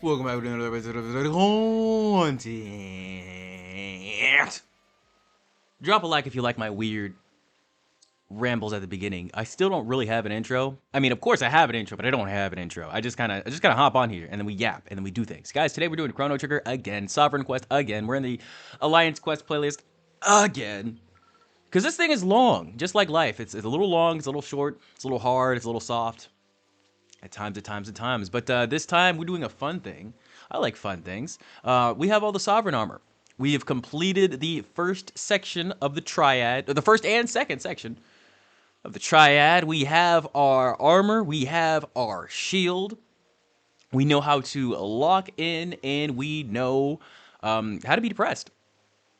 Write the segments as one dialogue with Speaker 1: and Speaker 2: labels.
Speaker 1: Welcome back to another episode of content. Drop a like if you like my weird rambles at the beginning. I still don't really have an intro. I mean, of course I have an intro, but I don't have an intro. I just kind of hop on here and then we yap and then we do things. Guys, today we're doing Chrono Trigger again, Sovereign Quest again. We're in the Alliance Quest playlist again. Because this thing is long, just like life. It's a little long, it's a little short, it's a little hard, it's a little soft. At times. But this time, we're doing a fun thing. I like fun things. We have all the Sovereign armor. We have completed the first section of the Triad, or the first and second section of the Triad. We have our armor. We have our shield. We know how to lock in, and we know how to be depressed.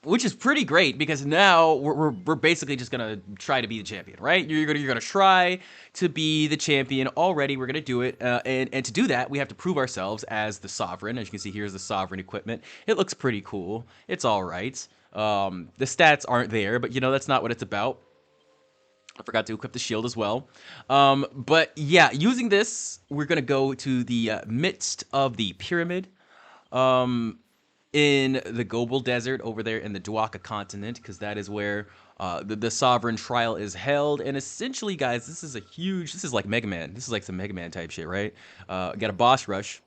Speaker 1: Which is pretty great because now we're basically just gonna try to be the champion, right? You're gonna try to be the champion already. We're gonna do it, and to do that, we have to prove ourselves as the Sovereign. As you can see, here's the Sovereign equipment. It looks pretty cool. It's all right. The stats aren't there, but you know that's not what it's about. I forgot to equip the shield as well. But yeah, using this, we're gonna go to the midst of the pyramid. In the Gobel Desert over there in the Duaka continent, because that is where the Sovereign trial is held. And essentially, guys, this is like Mega Man. This is like some Mega Man type shit, right? Got a boss rush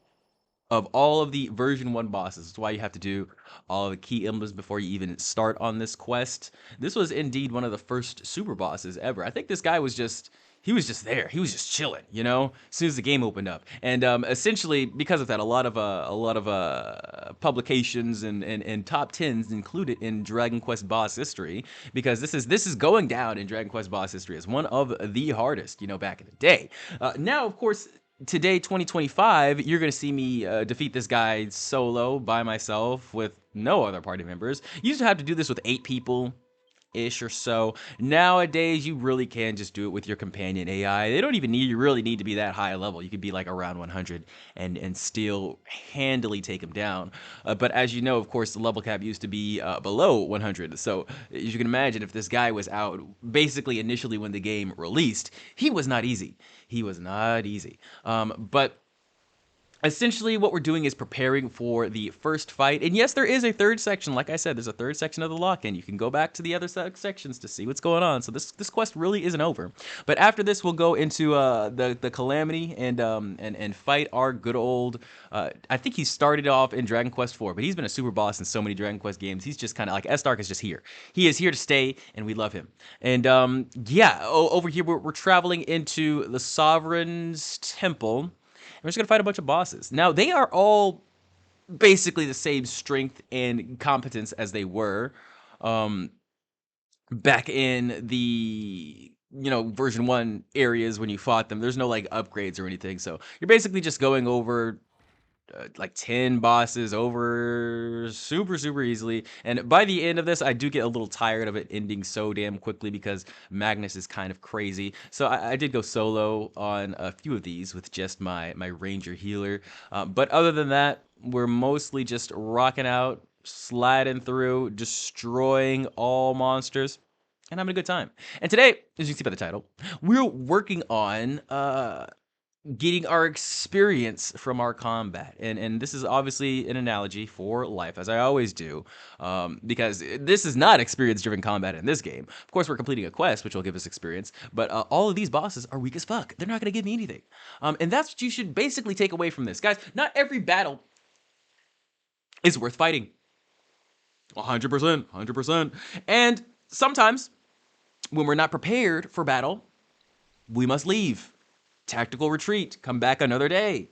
Speaker 1: of all of the version 1 bosses. That's why you have to do all of the key emblems before you even start on this quest. This was indeed one of the first super bosses ever. I think this guy was just... He was just there. He was just chilling, you know, as soon as the game opened up. And essentially, because of that, a lot of publications and top 10s included in Dragon Quest boss history, because this is going down in Dragon Quest boss history as one of the hardest, you know, back in the day. Now, of course, today, 2025, you're gonna see me defeat this guy solo by myself with no other party members. You used to have to do this with 8 people. Ish or so. Nowadays, you really can just do it with your companion AI. They don't even really need to be that high a level. You could be like around 100 and still handily take them down. But as you know, of course, the level cap used to be below 100. So as you can imagine, if this guy was out basically initially when the game released, he was not easy. But essentially, what we're doing is preparing for the first fight. And yes, there is a third section. Like I said, there's a third section of the lock-in. You can go back to the other sections to see what's going on. So this quest really isn't over. But after this, we'll go into the Calamity and fight our good old... I think he started off in Dragon Quest 4, but he's been a super boss in so many Dragon Quest games. He's just kind of like... S-Dark is just here. He is here to stay, and we love him. And yeah, over here, we're traveling into the Sovereign's Temple. We're just going to fight a bunch of bosses. Now, they are all basically the same strength and competence as they were back in the, you know, version 1 areas when you fought them. There's no, like, upgrades or anything. So you're basically just going over, like, 10 bosses over super easily. And by the end of this, I do get a little tired of it ending so damn quickly because Magnus is kind of crazy. So I did go solo on a few of these with just my ranger healer. But other than that, we're mostly just rocking out, sliding through, destroying all monsters, and having a good time. And today, as you can see by the title, we're working on getting our experience from our combat. And this is obviously an analogy for life, as I always do, because this is not experience-driven combat in this game. Of course, we're completing a quest, which will give us experience, but all of these bosses are weak as fuck. They're not going to give me anything. And that's what you should basically take away from this. Guys, not every battle is worth fighting. 100%. And sometimes, when we're not prepared for battle, we must leave. Tactical retreat, come back another day.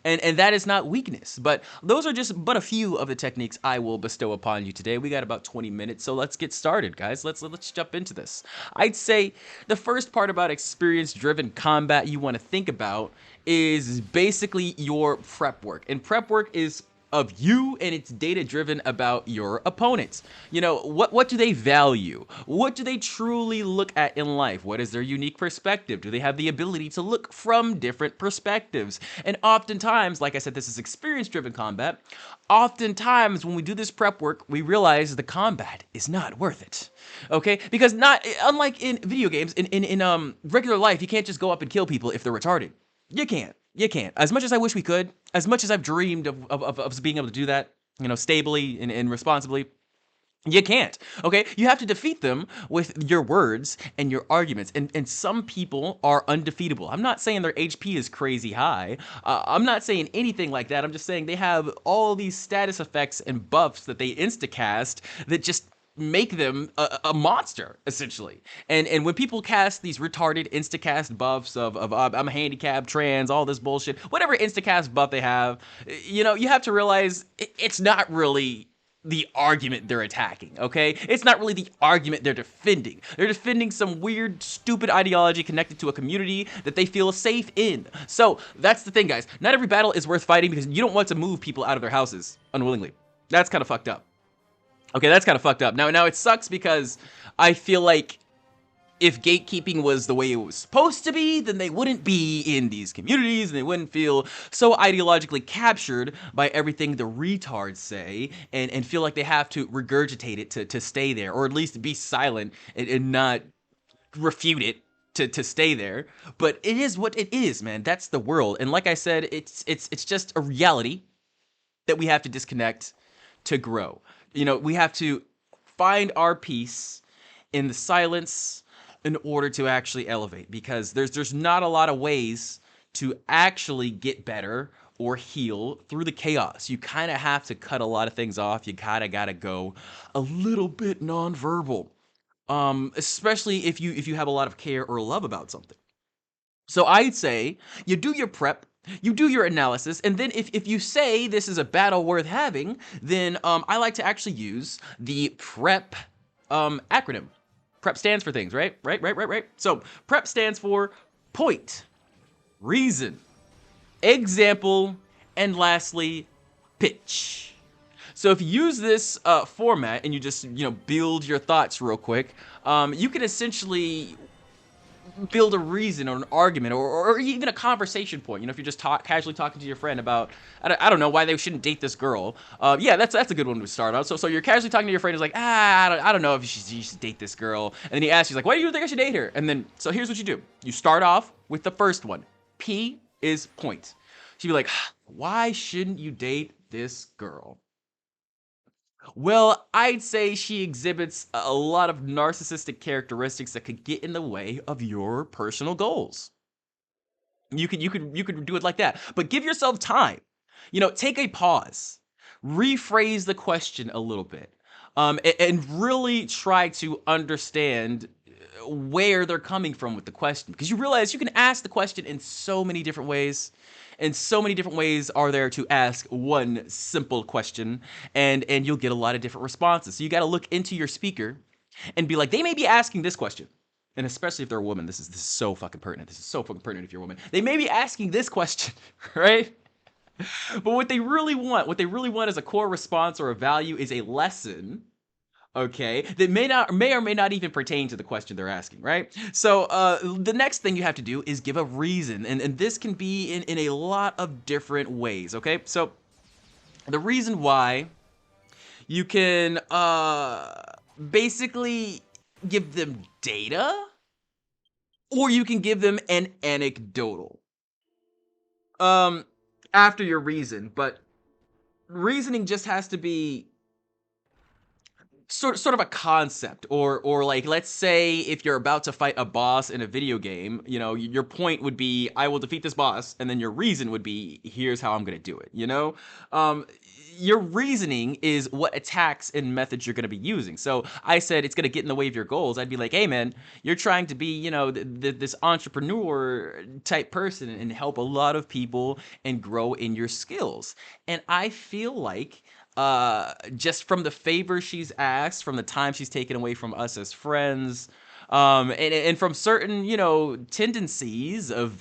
Speaker 1: And that is not weakness, but those are just but a few of the techniques I will bestow upon you today. We got about 20 minutes, so let's get started, guys. Let's jump into this. I'd say the first part about experience-driven combat you want to think about is basically your prep work. And prep work is of you, and it's data driven about your opponents. You know, what do they value? What do they truly look at in life? What is their unique perspective? Do they have the ability to look from different perspectives? And oftentimes, like I said, this is experience driven combat. Oftentimes when we do this prep work, we realize the combat is not worth it. Okay? Because unlike in video games, in regular life, you can't just go up and kill people if they're retarded. You can't. You can't. As much as I wish we could, as much as I've dreamed of being able to do that, you know, stably and responsibly, you can't. Okay? You have to defeat them with your words and your arguments. And some people are undefeatable. I'm not saying their HP is crazy high. I'm not saying anything like that. I'm just saying they have all these status effects and buffs that they instacast that just make them a monster, essentially. And when people cast these retarded instacast buffs of I'm handicapped, trans, all this bullshit, whatever instacast buff they have, you know, you have to realize it's not really the argument they're attacking, okay? It's not really the argument they're defending. They're defending some weird, stupid ideology connected to a community that they feel safe in. So that's the thing, guys. Not every battle is worth fighting because you don't want to move people out of their houses unwillingly. That's kind of fucked up. Okay, that's kind of fucked up. Now it sucks because I feel like if gatekeeping was the way it was supposed to be, then they wouldn't be in these communities and they wouldn't feel so ideologically captured by everything the retards say and feel like they have to regurgitate it to stay there, or at least be silent and not refute it to stay there. But it is what it is, man. That's the world. And like I said, it's just a reality that we have to disconnect to grow. You know, we have to find our peace in the silence in order to actually elevate, because there's not a lot of ways to actually get better or heal through the chaos. You kind of have to cut a lot of things off. You kind of got to go a little bit nonverbal, especially if you have a lot of care or love about something. So I'd say you do your prep, you do your analysis, and then if you say this is a battle worth having, then I like to actually use the PrEP acronym. PrEP stands for things, right? Right. So PrEP stands for point, reason, example, and lastly, pitch. So if you use this format and you just, you know, build your thoughts real quick, you can essentially build a reason or an argument or even a conversation point. You know, if you're just casually talking to your friend about, I don't know, why they shouldn't date this girl. Yeah, that's a good one to start on. So you're casually talking to your friend who's like, I don't know if you should date this girl. And then he asks you, like, why do you think I should date her? And then, so here's what you do. You start off with the first one. P is point. She'd be like, why shouldn't you date this girl? Well, I'd say she exhibits a lot of narcissistic characteristics that could get in the way of your personal goals. You could do it like that, but give yourself time. You know, take a pause, rephrase the question a little bit, and really try to understand where they're coming from with the question, because you realize you can ask the question in so many different ways. And so many different ways are there to ask one simple question, and you'll get a lot of different responses. So you got to look into your speaker and be like, they may be asking this question. And especially if they're a woman, this is so fucking pertinent. This is so fucking pertinent if you're a woman. They may be asking this question, right? But what they really want as a core response or a value is a lesson, okay, that may or may not even pertain to the question they're asking, right? So the next thing you have to do is give a reason, and this can be in a lot of different ways, okay? So the reason why, you can basically give them data, or you can give them an anecdotal after your reason. But reasoning just has to be sort of a concept, or like, let's say if you're about to fight a boss in a video game, you know, your point would be, I will defeat this boss, and then your reason would be, here's how I'm gonna do it, you know? Your reasoning is what attacks and methods you're gonna be using. So I said it's gonna get in the way of your goals. I'd be like, hey man, you're trying to be, you know, this entrepreneur type person and help a lot of people and grow in your skills. And I feel like just from the favor she's asked, from the time she's taken away from us as friends, And from certain, you know, tendencies of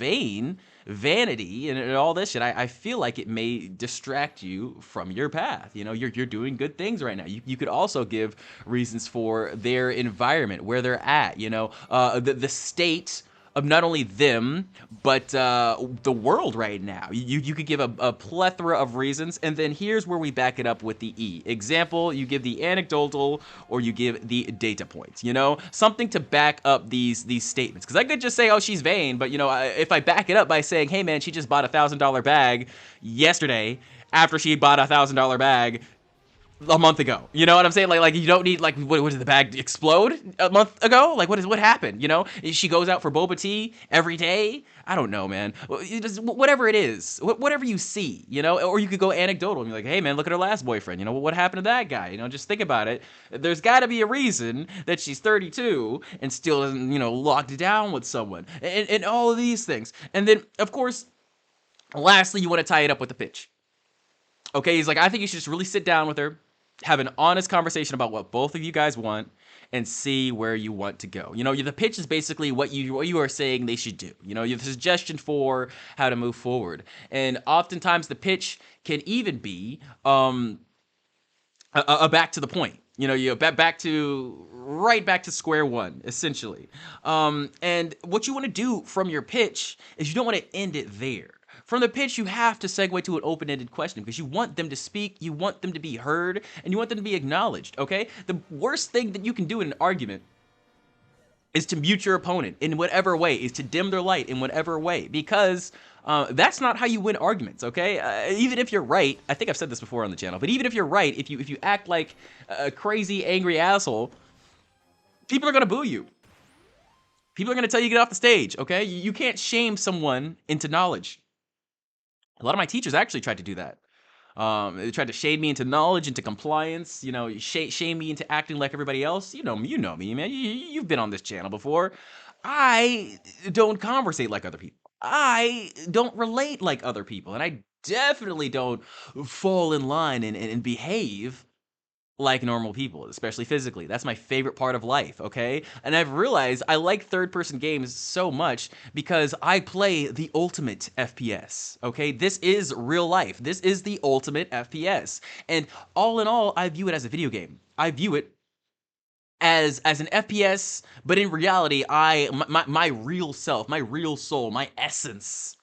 Speaker 1: vanity and all this shit, I feel like it may distract you from your path. You know, you're doing good things right now. You could also give reasons for their environment, where they're at, you know, the state of not only them, but the world right now. You could give a plethora of reasons, and then here's where we back it up with the E. Example, you give the anecdotal, or you give the data points, you know? Something to back up these statements. Because I could just say, oh, she's vain, but, you know, if I back it up by saying, hey, man, she just bought a $1,000 bag yesterday after she bought a $1,000 bag a month ago. You know what I'm saying? Like you don't need, like, what did the bag explode a month ago? Like, what happened? You know, she goes out for boba tea every day. I don't know, man. Whatever it is, whatever you see, you know, or you could go anecdotal and be like, hey, man, look at her last boyfriend. You know, what happened to that guy? You know, just think about it. There's got to be a reason that she's 32 and still isn't, you know, locked down with someone, and all of these things. And then, of course, lastly, you want to tie it up with the pitch. Okay, he's like, I think you should just really sit down with her, have an honest conversation about what both of you guys want, and see where you want to go. You know, the pitch is basically what you are saying they should do. You know, your suggestion for how to move forward. And oftentimes the pitch can even be a back to the point. You know, you back to square one, essentially. And what you want to do from your pitch is you don't want to end it there. From the pitch, you have to segue to an open-ended question because you want them to speak, you want them to be heard, and you want them to be acknowledged, okay? The worst thing that you can do in an argument is to mute your opponent in whatever way, is to dim their light in whatever way, because that's not how you win arguments, okay? Even if you're right, I think I've said this before on the channel, but even if you're right, if you act like a crazy, angry asshole, people are gonna boo you. People are gonna tell you to get off the stage, okay? You can't shame someone into knowledge. A lot of my teachers actually tried to do that. They tried to shade me into knowledge, into compliance, you know, shame me into acting like everybody else. You know me, man. You've been on this channel before. I don't conversate like other people. I don't relate like other people. And I definitely don't fall in line and behave like normal people, especially physically. That's my favorite part of life, okay? And I've realized I like third-person games so much because I play the ultimate FPS, okay? This is real life. This is the ultimate FPS. And all in all, I view it as a video game. I view it as an FPS, but in reality, my real self, my real soul, my essence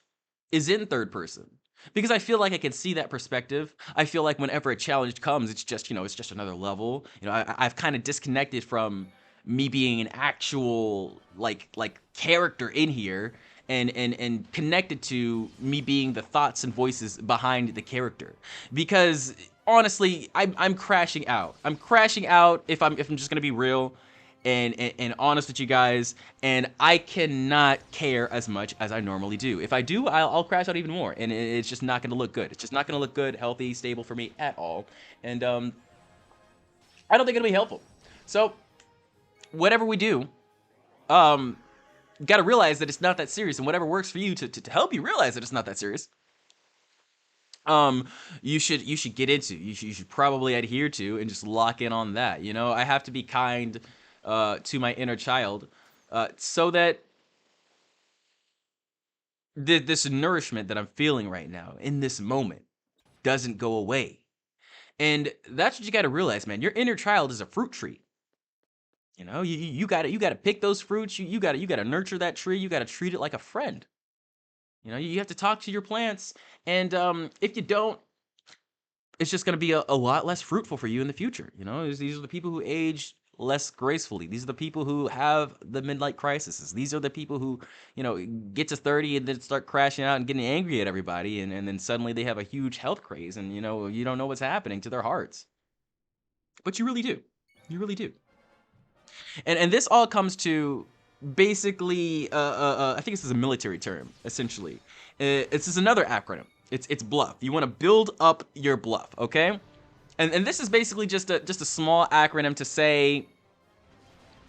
Speaker 1: is in third person. Because I feel like I can see that perspective. I feel like whenever a challenge comes, it's just, you know, it's just another level. You know, I've kind of disconnected from me being an actual like character in here and connected to me being the thoughts and voices behind the character. Because honestly, I'm crashing out. I'm crashing out if I'm just gonna be real and honest with you guys, and I cannot care as much as I normally do. If I do, I'll crash out even more, and it's just not gonna look good. It's just not gonna look good, healthy, stable for me at all, and I don't think it'll be helpful. So, whatever we do, gotta realize that it's not that serious, and whatever works for you to help you realize that it's not that serious, you should get into. You should probably adhere to and just lock in on that. You know, I have to be kind to my inner child, so that this nourishment that I'm feeling right now in this moment doesn't go away. And that's what you got to realize, man. Your inner child is a fruit tree. You know, you gotta pick those fruits. You gotta nurture that tree. You gotta treat it like a friend. You know, you have to talk to your plants, and if you don't, it's just gonna be a lot less fruitful for you in the future. You know, these are the people who age less gracefully. These are the people who have the midlife crises. These are the people who, you know, get to 30 and then start crashing out and getting angry at everybody, and then suddenly they have a huge health craze, and, you know, you don't know what's happening to their hearts. But you really do. You really do. And this all comes to basically, I think this is a military term, essentially. This is another acronym. It's bluff. You want to build up your bluff, okay? And this is basically just a small acronym to say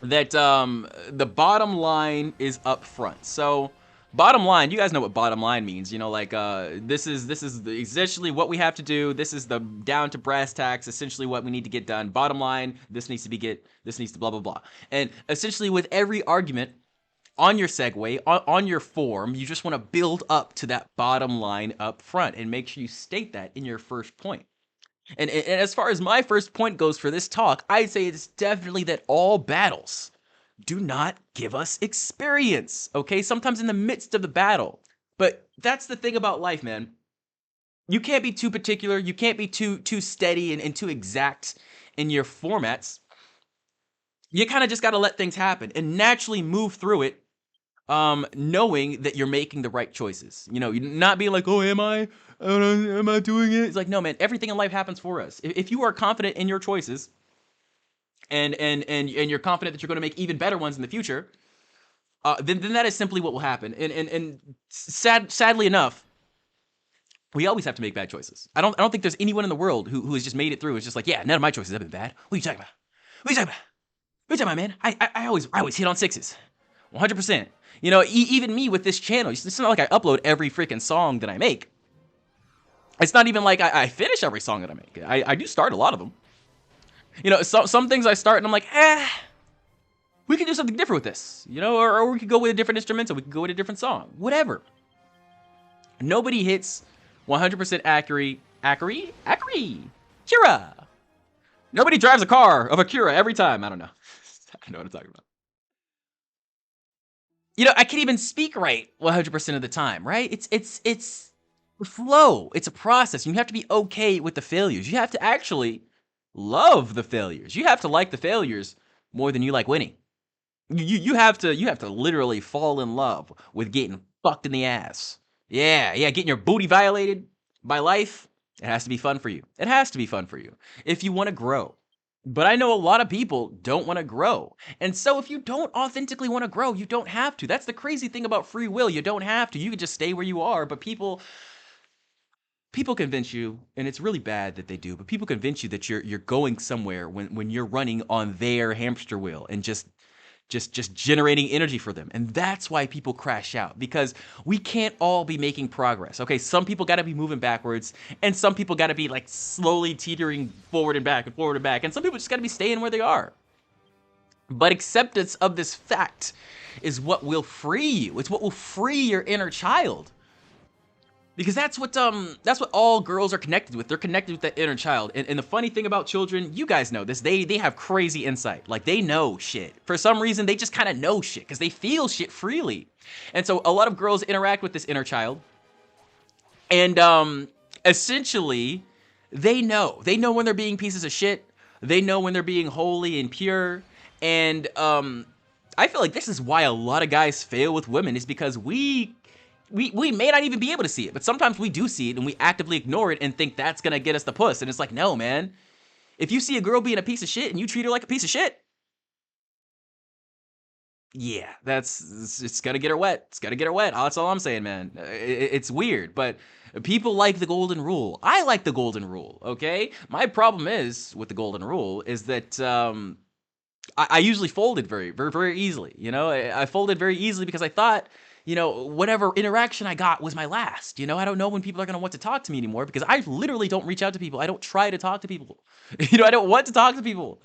Speaker 1: that the bottom line is up front. So bottom line, you guys know what bottom line means. You know, like this is essentially what we have to do. This is the down to brass tacks, essentially what we need to get done. Bottom line, this needs to blah blah blah. And essentially with every argument on your segue, on your form, you just want to build up to that bottom line up front and make sure you state that in your first point. And as far as my first point goes for this talk, I'd say it's definitely that all battles do not give us experience, okay? Sometimes in the midst of the battle. But that's the thing about life, man. You can't be too particular. You can't be too steady and too exact in your formats. You kind of just got to let things happen and naturally move through it, knowing that you're making the right choices. You know, not being like, oh, am I doing it? It's like, no, man, everything in life happens for us. If you are confident in your choices, and you're confident that you're going to make even better ones in the future, then that is simply what will happen. And sadly enough, we always have to make bad choices. I don't think there's anyone in the world who has just made it through. It's just like, yeah, none of my choices have been bad. What are you talking about? What are you talking about? What are you talking about, man? I always hit on sixes, 100%. You know, even me with this channel, it's not like I upload every freaking song that I make. It's not even like I finish every song that I make. I do start a lot of them. You know, some things I start and I'm like, we could do something different with this, you know, or we could go with a different instrumental, we could go with a different song, whatever. Nobody hits 100% accurate. Kira. Nobody drives a car of a Kira every time. I don't know. I know what I'm talking about. You know, I can't even speak right 100% of the time, right? It's a flow. It's a process. You have to be okay with the failures. You have to actually love the failures. You have to like the failures more than you like winning. You have to literally fall in love with getting fucked in the ass. Yeah, getting your booty violated by life. It has to be fun for you. It has to be fun for you if you want to grow. But I know a lot of people don't want to grow. And so if you don't authentically want to grow, you don't have to. That's the crazy thing about free will. You don't have to. You can just stay where you are, but people convince you, and it's really bad that they do, but people convince you that you're going somewhere when you're running on their hamster wheel and just generating energy for them. And that's why people crash out, because we can't all be making progress. Okay, some people got to be moving backwards, and some people got to be like slowly teetering forward and back and forward and back, and some people just got to be staying where they are. But acceptance of this fact is what will free you. It's what will free your inner child. Because that's what all girls are connected with. They're connected with that inner child. And the funny thing about children, you guys know this, they have crazy insight. Like, they know shit. For some reason, they just kind of know shit because they feel shit freely. And so a lot of girls interact with this inner child. And essentially, they know. They know when they're being pieces of shit. They know when they're being holy and pure. And I feel like this is why a lot of guys fail with women, is because we may not even be able to see it, but sometimes we do see it and we actively ignore it and think that's gonna get us the puss. And it's like, no, man. If you see a girl being a piece of shit and you treat her like a piece of shit, yeah, it's gonna get her wet. It's gonna get her wet. That's all I'm saying, man. It's weird, but people like the golden rule. I like the golden rule, okay? My problem is with the golden rule is that I usually folded very, very, very easily. You know, I folded very easily because I thought, you know, whatever interaction I got was my last. You know, I don't know when people are going to want to talk to me anymore because I literally don't reach out to people. I don't try to talk to people. You know, I don't want to talk to people.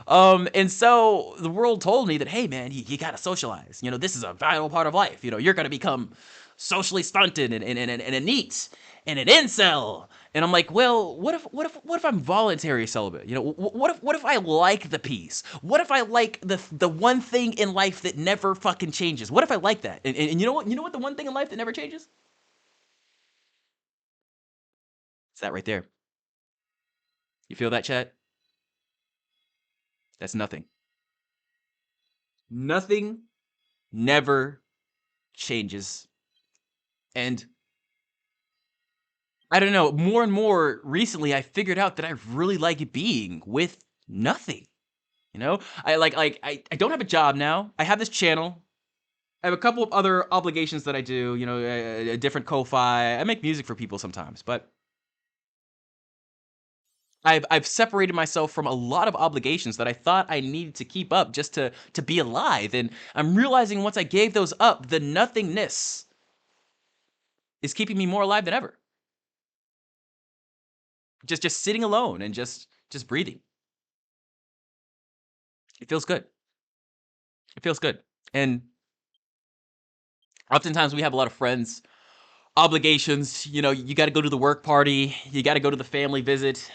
Speaker 1: And so the world told me that, hey, man, you got to socialize. You know, this is a vital part of life. You know, you're going to become socially stunted and a neat and an incel. And I'm like, well, what if I'm voluntary celibate? You know, what if I like the peace? What if I like the one thing in life that never fucking changes? What if I like that? And you know what? You know what the one thing in life that never changes? It's that right there. You feel that, chat? That's nothing. Nothing never changes. And I don't know, more and more recently, I figured out that I really like being with nothing. You know, I don't have a job now. I have this channel. I have a couple of other obligations that I do. You know, a different Ko-Fi. I make music for people sometimes, but I've separated myself from a lot of obligations that I thought I needed to keep up just to be alive. And I'm realizing once I gave those up, the nothingness is keeping me more alive than ever. Just sitting alone and just breathing. It feels good. It feels good. And oftentimes we have a lot of friends, obligations, you know, you got to go to the work party, you got to go to the family visit.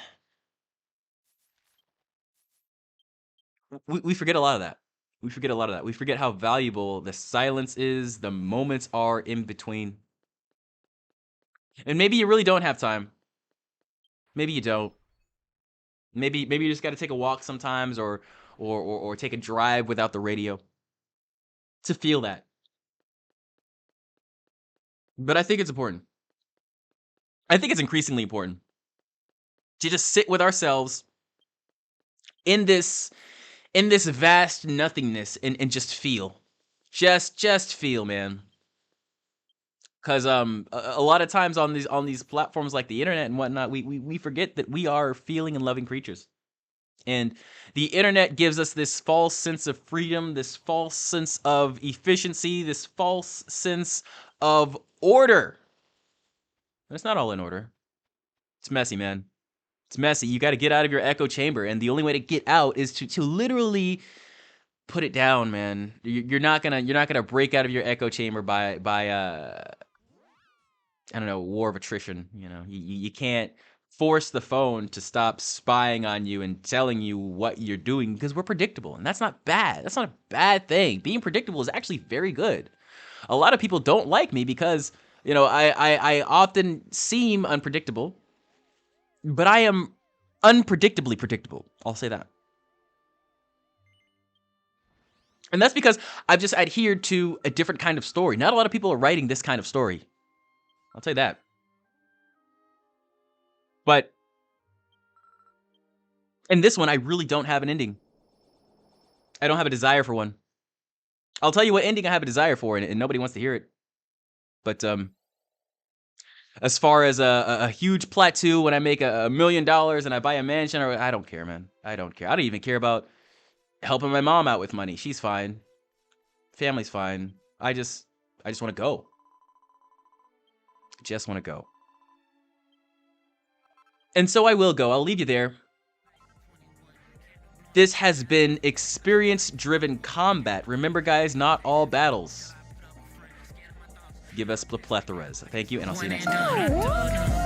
Speaker 1: We forget a lot of that. We forget a lot of that. We forget how valuable the silence is, the moments are in between. And maybe you really don't have time. Maybe you don't. Maybe you just got to take a walk sometimes, or take a drive without the radio to feel that. But I think it's important. I think it's increasingly important to just sit with ourselves in this vast nothingness and just feel. Just feel, man. Cause a lot of times on these platforms like the internet and whatnot, we forget that we are feeling and loving creatures. And the internet gives us this false sense of freedom, this false sense of efficiency, this false sense of order. But it's not all in order. It's messy, man. It's messy. You got to get out of your echo chamber, and the only way to get out is to literally put it down, man. You're not gonna break out of your echo chamber by I don't know, war of attrition. You know, you can't force the phone to stop spying on you and telling you what you're doing, because we're predictable, and that's not bad. That's not a bad thing. Being predictable is actually very good. A lot of people don't like me because, you know, I often seem unpredictable, but I am unpredictably predictable. I'll say that. And that's because I've just adhered to a different kind of story. Not a lot of people are writing this kind of story. I'll tell you that. But in this one, I really don't have an ending. I don't have a desire for one. I'll tell you what ending I have a desire for, and nobody wants to hear it. But as far as a huge plateau, when I make $1 million and I buy a mansion, or I don't care, man. I don't care. I don't even care about helping my mom out with money. She's fine. Family's fine. I just want to go. Just want to go. And so I will go. I'll leave you there. This has been experience-driven combat. Remember, guys, not all battles give us the plethoras. Thank you, and I'll see you next time.